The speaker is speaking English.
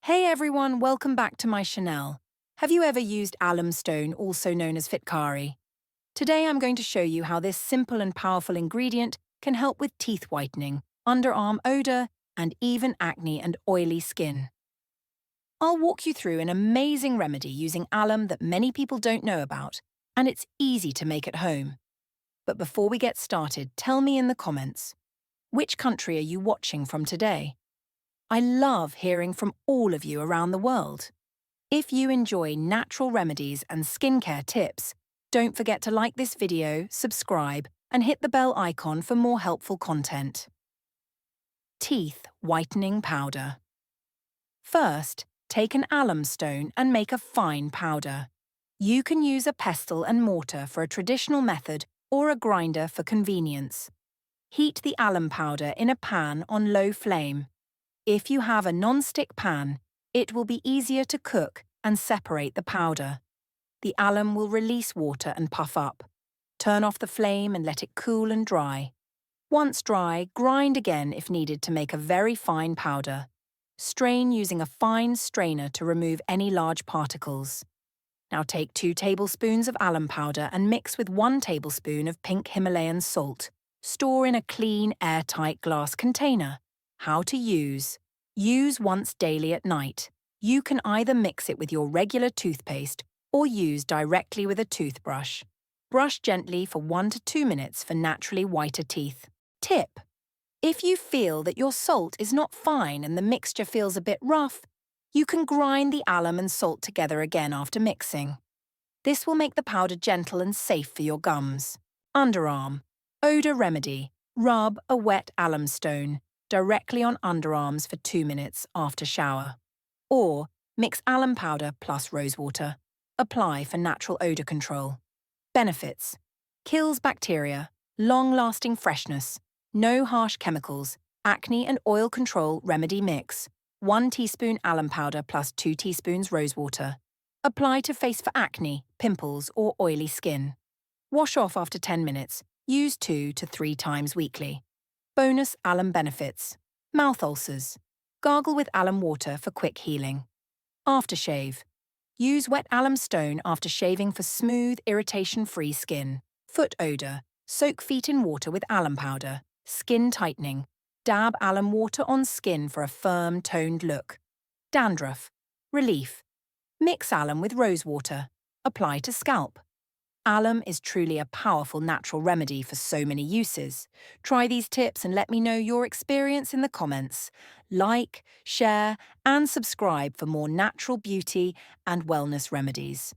Hey everyone, welcome back to my Chanel. Have you ever used alum stone, also known as Fitkari? Today I'm going to show you how this simple and powerful ingredient can help with teeth whitening, underarm odor, and even acne and oily skin. I'll walk you through an amazing remedy using alum that many people don't know about, and it's easy to make at home. But before we get started, tell me in the comments, which country are you watching from today? I love hearing from all of you around the world. If you enjoy natural remedies and skincare tips, don't forget to like this video, subscribe, and hit the bell icon for more helpful content. Teeth whitening powder. First, take an alum stone and make a fine powder. You can use a pestle and mortar for a traditional method or a grinder for convenience. Heat the alum powder in a pan on low flame. If you have a non-stick pan, it will be easier to cook and separate the powder. The alum will release water and puff up. Turn off the flame and let it cool and dry. Once dry, grind again if needed to make a very fine powder. Strain using a fine strainer to remove any large particles. Now take 2 tablespoons of alum powder and mix with 1 tablespoon of pink Himalayan salt. Store in a clean, airtight glass container. How to use. Use once daily at night. You can either mix it with your regular toothpaste or use directly with a toothbrush. Brush gently for 1 to 2 minutes for naturally whiter teeth. Tip: if you feel that your salt is not fine and the mixture feels a bit rough, you can grind the alum and salt together again after mixing. This will make the powder gentle and safe for your gums. Underarm. Odor remedy. Rub a wet alum stone directly on underarms for 2 minutes after shower. Or mix alum powder plus rosewater. Apply for natural odor control. Benefits: kills bacteria, long-lasting freshness, no harsh chemicals, acne and oil control remedy mix, 1 teaspoon alum powder plus 2 teaspoons rosewater. Apply to face for acne, pimples or oily skin. Wash off after 10 minutes. Use 2 to 3 times weekly. Bonus alum benefits: mouth ulcers. Gargle with alum water for quick healing. Aftershave. Use wet alum stone after shaving for smooth, irritation-free skin. Foot odor. Soak feet in water with alum powder. Skin tightening. Dab alum water on skin for a firm, toned look. Dandruff. Relief. Mix alum with rosewater. Apply to scalp. Alum is truly a powerful natural remedy for so many uses. Try these tips and let me know your experience in the comments. Like, share, and subscribe for more natural beauty and wellness remedies.